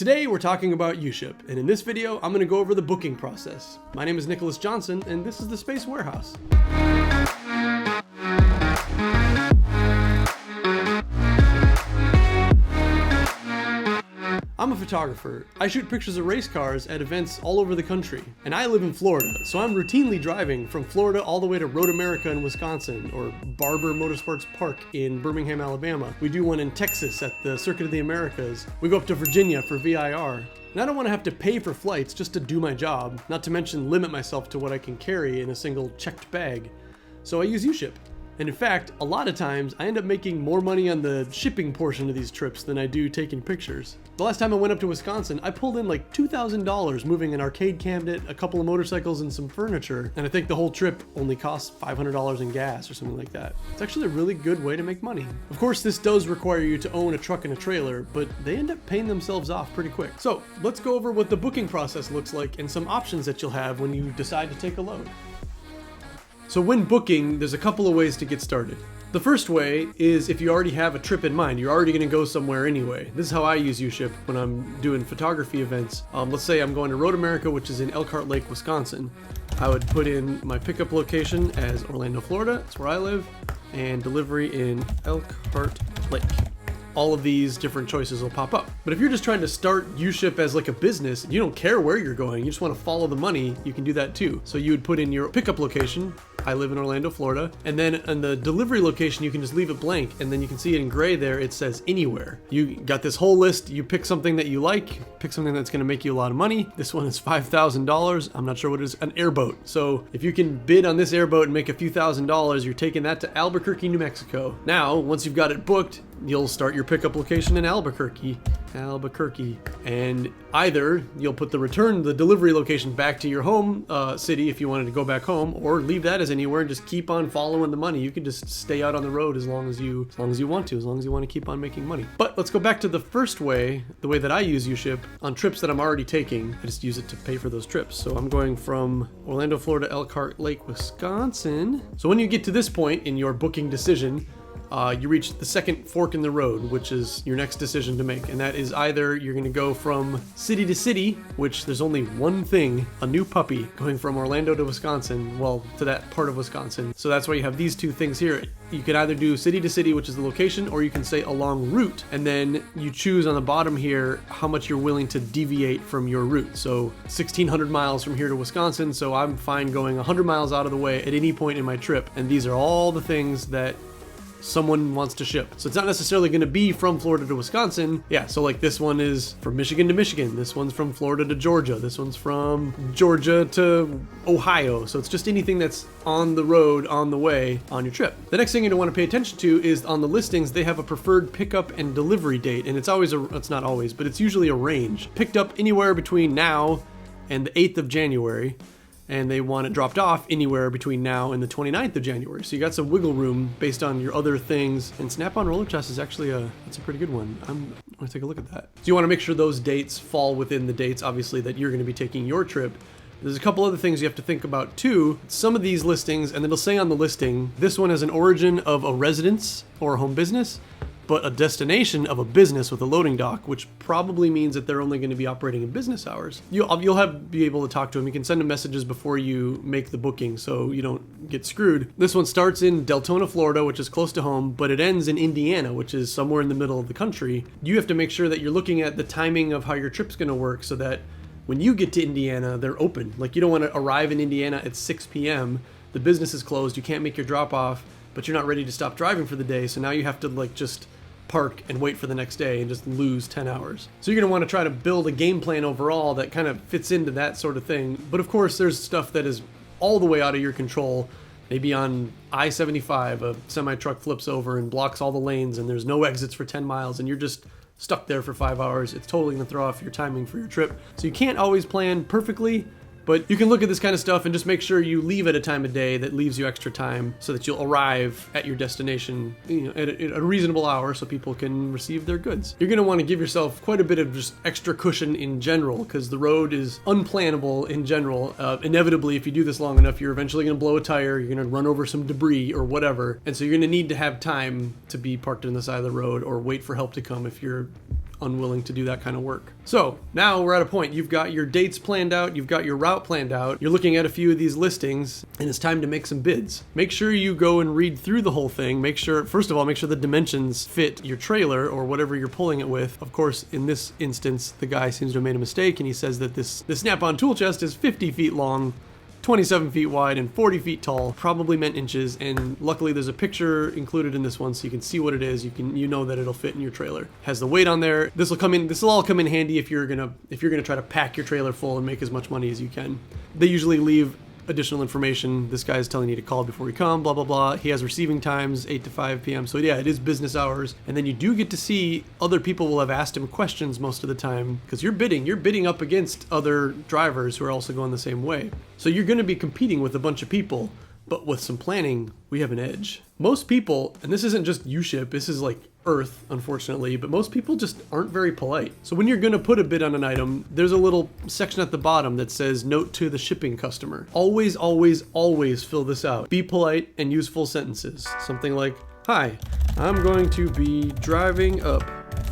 Today we're talking about Uship, and in this video I'm going to go over the booking process. My name is Nicholas Johnson, and this is the Space Warehouse. I'm a photographer. I shoot pictures of race cars at events all over the country, and I live in Florida, so I'm routinely driving from Florida all the way to Road America in Wisconsin, or Barber Motorsports Park in Birmingham, Alabama. We do one in Texas at the Circuit of the Americas. We go up to Virginia for VIR. And I don't want to have to pay for flights just to do my job, not to mention limit myself to what I can carry in a single checked bag. So I use Uship. And in fact, a lot of times I end up making more money on the shipping portion of these trips than I do taking pictures. The last time I went up to Wisconsin, I pulled in like $2,000 moving an arcade cabinet, a couple of motorcycles, and some furniture. And I think the whole trip only cost $500 in gas or something like that. It's actually a really good way to make money. Of course, this does require you to own a truck and a trailer, but they end up paying themselves off pretty quick. So let's go over what the booking process looks like and some options that you'll have when you decide to take a load. So when booking, there's a couple of ways to get started. The first way is if you already have a trip in mind, you're already going to go somewhere anyway. This is how I use Uship when I'm doing photography events. Let's say I'm going to Road America, which is in Elkhart Lake, Wisconsin. I would put in my pickup location as Orlando, Florida. That's where I live, and delivery in Elkhart Lake. All of these different choices will pop up. But if you're just trying to start Uship as like a business, you don't care where you're going, you just want to follow the money, you can do that too. So you would put in your pickup location. I live in Orlando, Florida. And then on the delivery location, you can just leave it blank. And then you can see it in gray there. It says anywhere. You got this whole list. You pick something that you like, pick something that's going to make you a lot of money. This one is $5,000. I'm not sure what it is, an airboat. So if you can bid on this airboat and make a few $1,000s, you're taking that to Albuquerque, New Mexico. Now, once you've got it booked, you'll start your pickup location in Albuquerque, and either you'll put the delivery location back to your home city if you wanted to go back home, or leave that as anywhere and just keep on following the money. You can just stay out on the road as long as you want to keep on making money. But let's go back to the first way, the way that I use Uship on trips that I'm already taking. I just use it to pay for those trips. So I'm going from Orlando, Florida, Elkhart Lake, Wisconsin. So when you get to this point in your booking decision, you reach the second fork in the road, which is your next decision to make. And that is either you're going to go from city to city, which there's only one thing, a new puppy, going from Orlando to Wisconsin, well, to that part of Wisconsin. So that's why you have these two things here. You can either do city to city, which is the location, or you can say a long route. And then you choose on the bottom here how much you're willing to deviate from your route. So 1,600 miles from here to Wisconsin. So I'm fine going 100 miles out of the way at any point in my trip. And these are all the things that someone wants to ship. So it's not necessarily going to be from Florida to Wisconsin. Yeah, so like this one is from Michigan to Michigan. This one's from Florida to Georgia. This one's from Georgia to Ohio. So it's just anything that's on the road, on the way, on your trip. The next thing you're going to want to pay attention to is on the listings, they have a preferred pickup and delivery date. And it's not always, but it's usually a range. Picked up anywhere between now and the 8th of January. And they want it dropped off anywhere between now and the 29th of January. So you got some wiggle room based on your other things. And Snap-on Roller Chest is actually that's a pretty good one. I'm going to take a look at that. So you want to make sure those dates fall within the dates, obviously, that you're going to be taking your trip. There's a couple other things you have to think about too. Some of these listings, and it'll say on the listing, this one has an origin of a residence or a home business, but a destination of a business with a loading dock, which probably means that they're only going to be operating in business hours. You'll be able to talk to them. You can send them messages before you make the booking so you don't get screwed. This one starts in Deltona, Florida, which is close to home, but it ends in Indiana, which is somewhere in the middle of the country. You have to make sure that you're looking at the timing of how your trip's going to work so that when you get to Indiana, they're open. Like you don't want to arrive in Indiana at 6 p.m. The business is closed. You can't make your drop off, but you're not ready to stop driving for the day. So now you have to just park and wait for the next day and just lose 10 hours. So you're going to want to try to build a game plan overall that kind of fits into that sort of thing. But of course, there's stuff that is all the way out of your control. Maybe on I-75, a semi-truck flips over and blocks all the lanes and there's no exits for 10 miles and you're just stuck there for 5 hours. It's totally going to throw off your timing for your trip. So you can't always plan perfectly, but you can look at this kind of stuff and just make sure you leave at a time of day that leaves you extra time so that you'll arrive at your destination, at a reasonable hour so people can receive their goods. You're going to want to give yourself quite a bit of just extra cushion in general because the road is unplannable in general. Inevitably, if you do this long enough, you're eventually going to blow a tire, you're going to run over some debris or whatever. And so you're going to need to have time to be parked on the side of the road or wait for help to come if you're unwilling to do that kind of work. So now we're at a point. You've got your dates planned out. You've got your route planned out. You're looking at a few of these listings, and it's time to make some bids. Make sure you go and read through the whole thing. First of all, make sure the dimensions fit your trailer or whatever you're pulling it with. Of course, in this instance, the guy seems to have made a mistake, and he says that the snap-on tool chest is 50 feet long, 27 feet wide, and 40 feet tall, probably meant inches, and luckily there's a picture included in this one so you can see what it is. You know that it'll fit in your trailer. Has the weight on there. This will all come in handy if you're gonna try to pack your trailer full and make as much money as you can. They usually leave additional information. This guy is telling you to call before you come, blah, blah, blah. He has receiving times 8 to 5 p.m. So yeah, it is business hours. And then you do get to see other people will have asked him questions most of the time because you're bidding up against other drivers who are also going the same way. So you're going to be competing with a bunch of people, but with some planning, we have an edge. Most people, and this isn't just Uship, this is like Earth, unfortunately, but most people just aren't very polite. So when you're going to put a bid on an item, there's a little section at the bottom that says note to the shipping customer. Always, always, always fill this out. Be polite and use full sentences. Something like, hi, I'm going to be driving up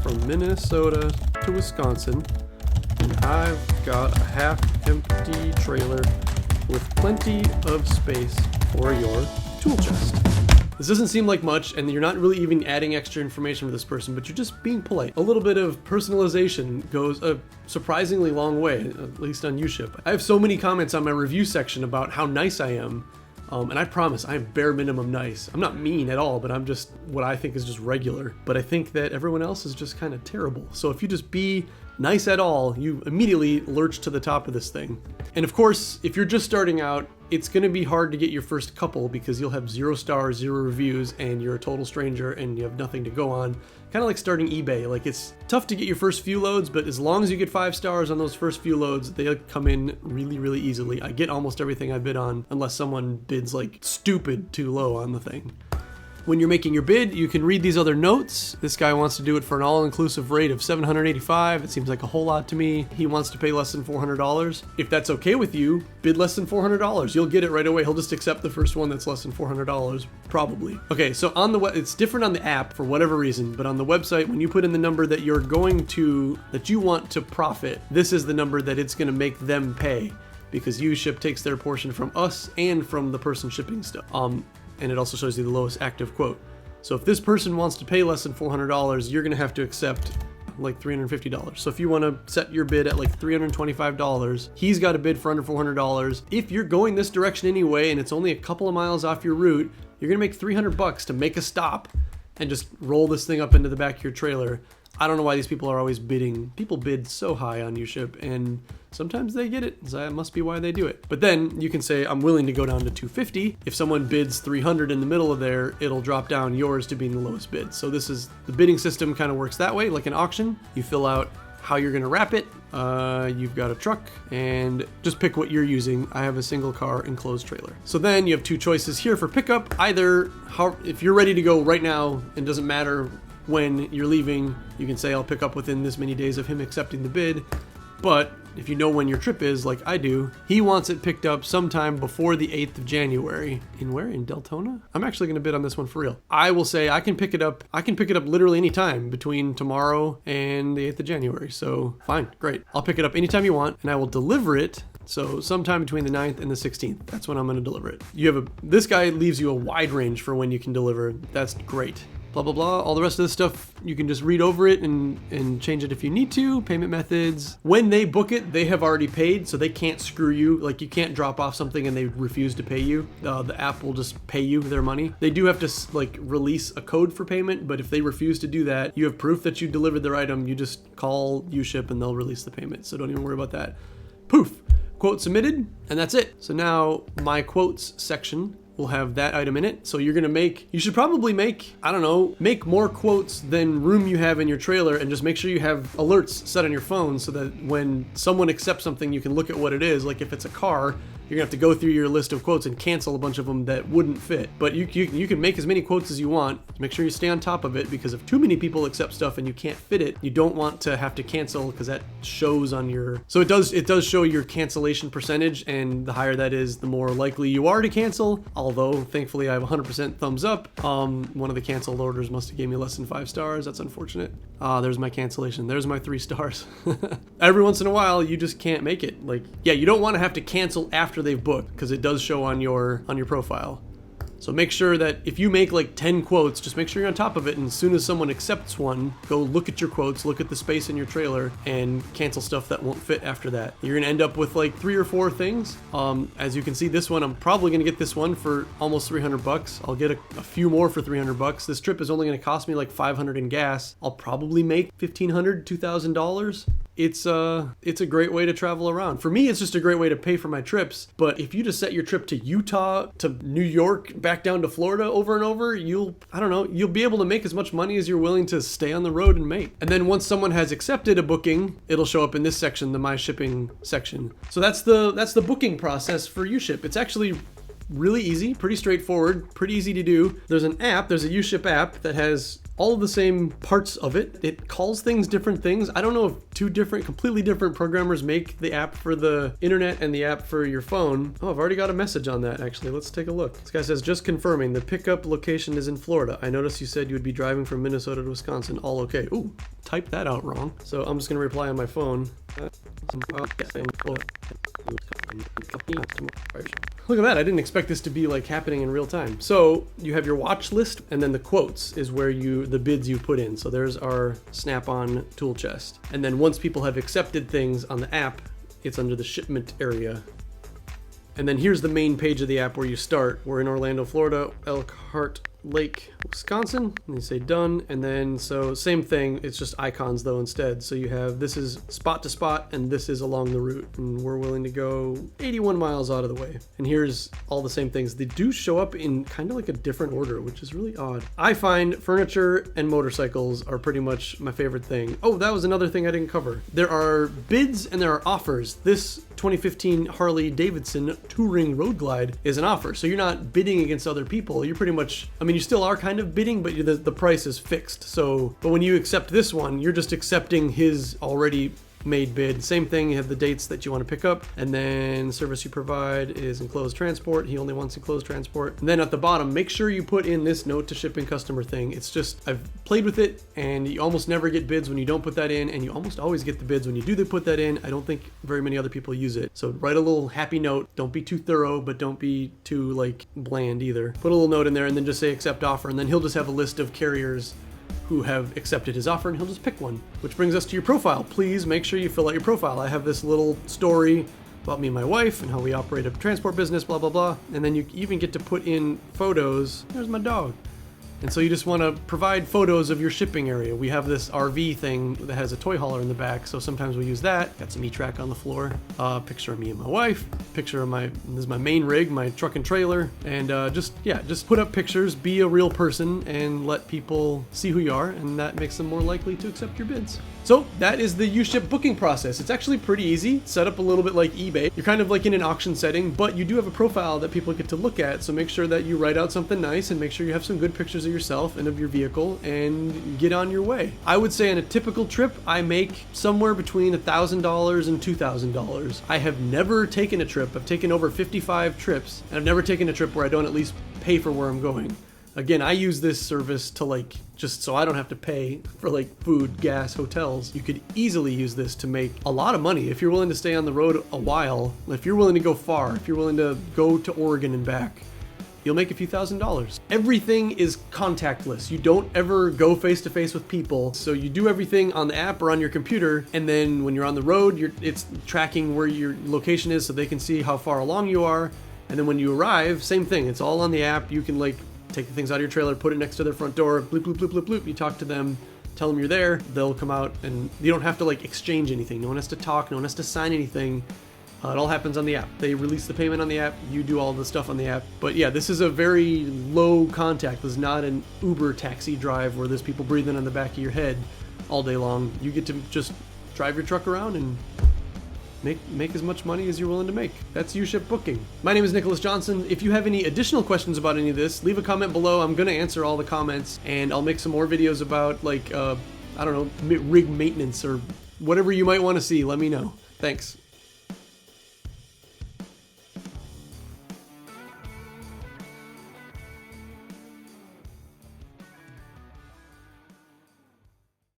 from Minnesota to Wisconsin, and I've got a half-empty trailer with plenty of space for your tool chest. This doesn't seem like much, and you're not really even adding extra information for this person, but you're just being polite. A little bit of personalization goes a surprisingly long way, at least on Uship. I have so many comments on my review section about how nice I am, and I promise I am bare minimum nice. I'm not mean at all, but I'm just what I think is just regular. But I think that everyone else is just kind of terrible. So if you just be nice at all, you immediately lurch to the top of this thing. And of course, if you're just starting out, it's going to be hard to get your first couple because you'll have 0 stars, 0 reviews, and you're a total stranger and you have nothing to go on. Kind of like starting eBay. Like, it's tough to get your first few loads, but as long as you get 5 stars on those first few loads, they come in really, really easily. I get almost everything I bid on unless someone bids like stupid too low on the thing. When you're making your bid, you can read these other notes. This guy wants to do it for an all-inclusive rate of $785. It seems like a whole lot to me. He wants to pay less than $400. If that's okay with you, bid less than $400. You'll get it right away. He'll just accept the first one that's less than $400, probably. Okay, so on the it's different on the app for whatever reason, but on the website, when you put in the number that you want to profit, this is the number that it's gonna make them pay because Uship takes their portion from us and from the person shipping stuff. And it also shows you the lowest active quote. So if this person wants to pay less than $400, you're gonna have to accept like $350. So if you wanna set your bid at like $325, he's got a bid for under $400. If you're going this direction anyway, and it's only a couple of miles off your route, you're gonna make $300 to make a stop and just roll this thing up into the back of your trailer. I don't know why these people are always bidding. People bid so high on Uship, and sometimes they get it, so that must be why they do it. But then you can say, I'm willing to go down to $250. If someone bids $300 in the middle of there, it'll drop down yours to being the lowest bid. So this is, the bidding system kind of works that way, like an auction. You fill out how you're gonna wrap it. You've got a truck, and just pick what you're using. I have a single car enclosed trailer. So then you have 2 choices here for pickup. Either, if you're ready to go right now, and doesn't matter when you're leaving, you can say I'll pick up within this many days of him accepting the bid. But if you know when your trip is, like I do, he wants it picked up sometime before the 8th of January. In where? In Deltona? I'm actually gonna bid on this one for real. I will say I can pick it up literally any time between tomorrow and the 8th of January. So fine, great. I'll pick it up anytime you want, and I will deliver it. So sometime between the 9th and the 16th, that's when I'm gonna deliver it. This guy leaves you a wide range for when you can deliver. That's great. Blah, blah, blah. All the rest of the stuff, you can just read over it and change it if you need to. Payment methods. When they book it, they have already paid, so they can't screw you. Like, you can't drop off something and they refuse to pay you. The app will just pay you their money. They do have to like release a code for payment, but if they refuse to do that, you have proof that you delivered their item. You just call Uship and they'll release the payment. So don't even worry about that. Poof. Quote submitted, and that's it. So now my quotes section will have that item in it. So you should probably make more quotes than room you have in your trailer, and just make sure you have alerts set on your phone so that when someone accepts something, you can look at what it is. Like if it's a car, you're gonna have to go through your list of quotes and cancel a bunch of them that wouldn't fit. But you can make as many quotes as you want. Make sure you stay on top of it, because if too many people accept stuff and you can't fit it, you don't want to have to cancel, because that shows on your, so it does show your cancellation percentage, and the higher that is, the more likely you are to cancel. Although thankfully I have 100% thumbs up. One of the canceled orders must have gave me less than 5 stars. That's unfortunate. Ah, there's my cancellation. There's my 3 stars. Every once in a while, you just can't make it. Like, yeah, you don't want to have to cancel after they've booked, because it does show on your profile. So make sure that if you make like 10 quotes, just make sure you're on top of it. And as soon as someone accepts one, go look at your quotes, look at the space in your trailer, and cancel stuff that won't fit after that. You're gonna end up with like 3 or 4 things. As you can see, this one, I'm probably gonna get this one for almost 300 bucks. I'll get a few more for 300 bucks. This trip is only gonna cost me like 500 in gas. I'll probably make $1,500, $2,000. It's a great way to travel around. For me, it's just a great way to pay for my trips. But if you just set your trip to Utah, to New York, back down to Florida over and over, you'll be able to make as much money as you're willing to stay on the road and make. And then once someone has accepted a booking, it'll show up in this section, the My Shipping section. So that's the booking process for Uship. It's actually really easy, pretty straightforward, pretty easy to do. There's an app, there's a Uship app that has all of the same parts of it. It calls things different things. I don't know if 2 completely different programmers make the app for the internet and the app for your phone. Oh, I've already got a message on that, actually. Let's take a look. This guy says, just confirming, the pickup location is in Florida. I noticed you said you would be driving from Minnesota to Wisconsin. All okay. Ooh, typed that out wrong. So I'm just gonna reply on my phone. Look at that, I didn't expect this to be like happening in real time. So you have your watch list, and then the quotes is where the bids you put in. So there's our Snap-on tool chest. And then once people have accepted things on the app, it's under the shipment area. And then here's the main page of the app where you start. We're in Orlando, Florida, Elkhart Lake, Wisconsin, and you say done. And then, so same thing, it's just icons though instead. So you have, this is spot to spot, and this is along the route. And we're willing to go 81 miles out of the way. And here's all the same things. They do show up in kind of like a different order, which is really odd. I find furniture and motorcycles are pretty much my favorite thing. Oh, that was another thing I didn't cover. There are bids and there are offers. This 2015 Harley Davidson Touring Road Glide is an offer. So you're not bidding against other people. You're pretty much, I mean, you still are kind of bidding, but the price is fixed. So, but when you accept this one, you're just accepting his already made bid. Same thing, you have the dates that you want to pick up, and then service you provide is enclosed transport. He only wants enclosed transport. And then at the bottom, make sure you put in this note to shipping customer thing. It's just, I've played with it, and you almost never get bids when you don't put that in, and you almost always get the bids when you do put that in. I don't think very many other people use it. So write a little happy note. Don't be too thorough, but don't be too like bland either. Put a little note in there and then just say accept offer, and then he'll just have a list of carriers who have accepted his offer, and he'll just pick one. Which brings us to your profile. Please make sure you fill out your profile. I have this little story about me and my wife and how we operate a transport business, blah, blah, blah. And then you even get to put in photos. There's my dog. And so you just want to provide photos of your shipping area. We have this RV thing that has a toy hauler in the back, so sometimes we use that. Got some E-Track on the floor. Picture of me and my wife. Picture of this is my main rig, my truck and trailer. And just put up pictures, be a real person, and let people see who you are, and that makes them more likely to accept your bids. So that is the Uship booking process. It's actually pretty easy. Set up a little bit like eBay. You're kind of like in an auction setting, but you do have a profile that people get to look at. So make sure that you write out something nice and make sure you have some good pictures of yourself and of your vehicle and get on your way. I would say on a typical trip, I make somewhere between $1,000 and $2,000. I have never taken a trip. I've taken over 55 trips, and I've never taken a trip where I don't at least pay for where I'm going. Again, I use this service to just so I don't have to pay for food, gas, hotels. You could easily use this to make a lot of money if you're willing to stay on the road a while. If you're willing to go far, if you're willing to go to Oregon and back, you'll make a few $1,000s. Everything is contactless. You don't ever go face to face with people. So you do everything on the app or on your computer. And then when you're on the road, it's tracking where your location is so they can see how far along you are. And then when you arrive, same thing. It's all on the app. You can take the things out of your trailer, put it next to their front door, bloop, bloop, bloop, bloop, bloop. You talk to them, tell them you're there. They'll come out, and you don't have to exchange anything. No one has to talk. No one has to sign anything. It all happens on the app. They release the payment on the app. You do all the stuff on the app. But yeah, this is a very low contact. This is not an Uber taxi drive where there's people breathing on the back of your head all day long. You get to just drive your truck around and make as much money as you're willing to make. That's Uship booking. My name is Nicholas Johnson. If you have any additional questions about any of this, leave a comment below. I'm going to answer all the comments, and I'll make some more videos about I don't know, rig maintenance or whatever you might want to see. Let me know. Thanks.